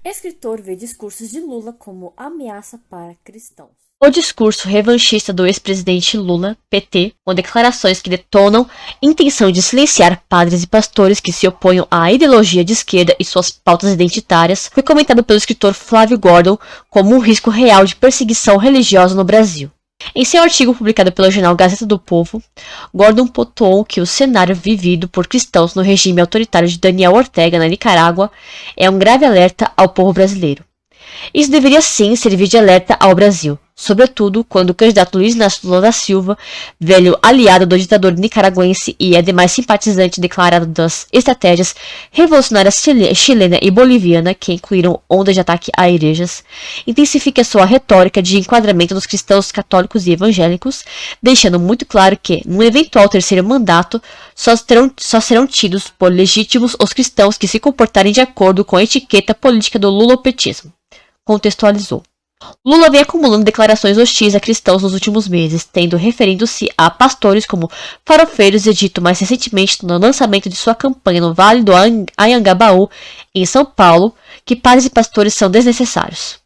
Escritor vê discursos de Lula como ameaça para cristãos. O discurso revanchista do ex-presidente Lula, PT, com declarações que detonam intenção de silenciar padres e pastores que se oponham à ideologia de esquerda e suas pautas identitárias, foi comentado pelo escritor Flávio Gordon como um risco real de perseguição religiosa no Brasil. Em seu artigo publicado pelo jornal Gazeta do Povo, Gordon pontuou que o cenário vivido por cristãos no regime autoritário de Daniel Ortega na Nicarágua é um grave alerta ao povo brasileiro. Isso deveria sim servir de alerta ao Brasil, sobretudo quando o candidato Luiz Inácio Lula da Silva, velho aliado do ditador nicaragüense e ademais simpatizante declarado das estratégias revolucionárias chilena e boliviana, que incluíram ondas de ataque a igrejas, intensifica sua retórica de enquadramento dos cristãos católicos e evangélicos, deixando muito claro que, num eventual terceiro mandato, só serão tidos por legítimos os cristãos que se comportarem de acordo com a etiqueta política do lulopetismo. Contextualizou. Lula vem acumulando declarações hostis a cristãos nos últimos meses, referindo-se a pastores como farofeiros e dito mais recentemente no lançamento de sua campanha no Vale do Anhangabaú, em São Paulo, que padres e pastores são desnecessários.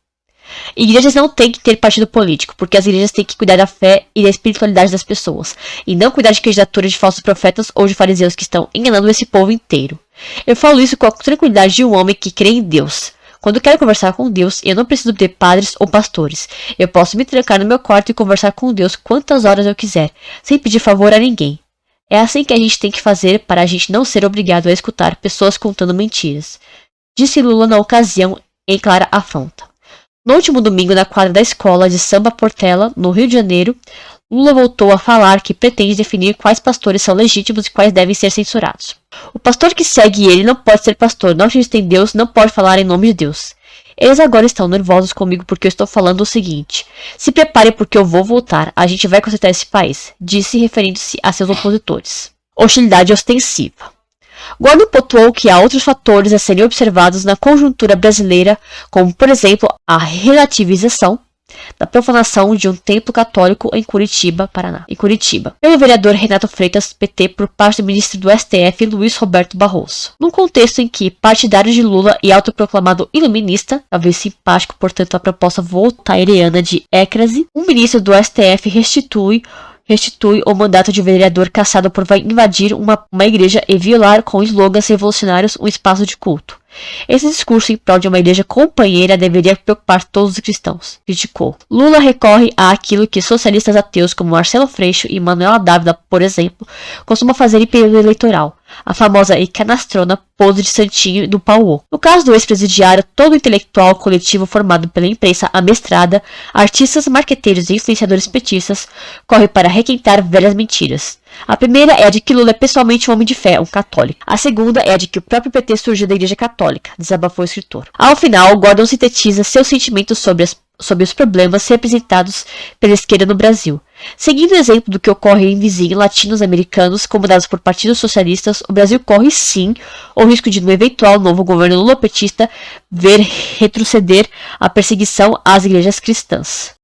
Igrejas não têm que ter partido político, porque as igrejas têm que cuidar da fé e da espiritualidade das pessoas, e não cuidar de candidaturas de falsos profetas ou de fariseus que estão enganando esse povo inteiro. Eu falo isso com a tranquilidade de um homem que crê em Deus. Quando quero conversar com Deus, eu não preciso ter padres ou pastores. Eu posso me trancar no meu quarto e conversar com Deus quantas horas eu quiser, sem pedir favor a ninguém. É assim que a gente tem que fazer para a gente não ser obrigado a escutar pessoas contando mentiras, disse Lula na ocasião em clara afronta. No último domingo, na quadra da escola de samba Portela, no Rio de Janeiro, Lula voltou a falar que pretende definir quais pastores são legítimos e quais devem ser censurados. O pastor que segue ele não pode ser pastor, não acredita em Deus, não pode falar em nome de Deus. Eles agora estão nervosos comigo porque eu estou falando o seguinte: se prepare porque eu vou voltar, a gente vai consertar esse país, disse referindo-se a seus opositores. Hostilidade ostensiva. Gordon pontuou que há outros fatores a serem observados na conjuntura brasileira, como, por exemplo, a relativização da profanação de um templo católico em Curitiba, Paraná. Pelo vereador Renato Freitas, PT, por parte do ministro do STF, Luiz Roberto Barroso. Num contexto em que partidário de Lula e autoproclamado iluminista, talvez simpático, portanto, à proposta voltairiana de êcrase, um ministro do STF restitui o mandato de vereador cassado por invadir uma igreja e violar com slogans revolucionários um espaço de culto. Esse discurso em prol de uma igreja companheira deveria preocupar todos os cristãos, criticou. Lula recorre àquilo que socialistas ateus como Marcelo Freixo e Manuela Dávila, por exemplo, costumam fazer em período eleitoral, a famosa e canastrona pose de santinho do pau. No caso do ex-presidiário, todo intelectual coletivo formado pela imprensa amestrada, artistas, marqueteiros e influenciadores petistas corre para requentar velhas mentiras. A primeira é a de que Lula é pessoalmente um homem de fé, um católico. A segunda é a de que o próprio PT surgiu da Igreja Católica, desabafou o escritor. Ao final, Gordon sintetiza seus sentimentos sobre os problemas representados pela esquerda no Brasil. Seguindo o exemplo do que ocorre em vizinhos latinos-americanos comandados por partidos socialistas, o Brasil corre sim o risco de, no eventual novo governo lulopetista, ver retroceder a perseguição às igrejas cristãs.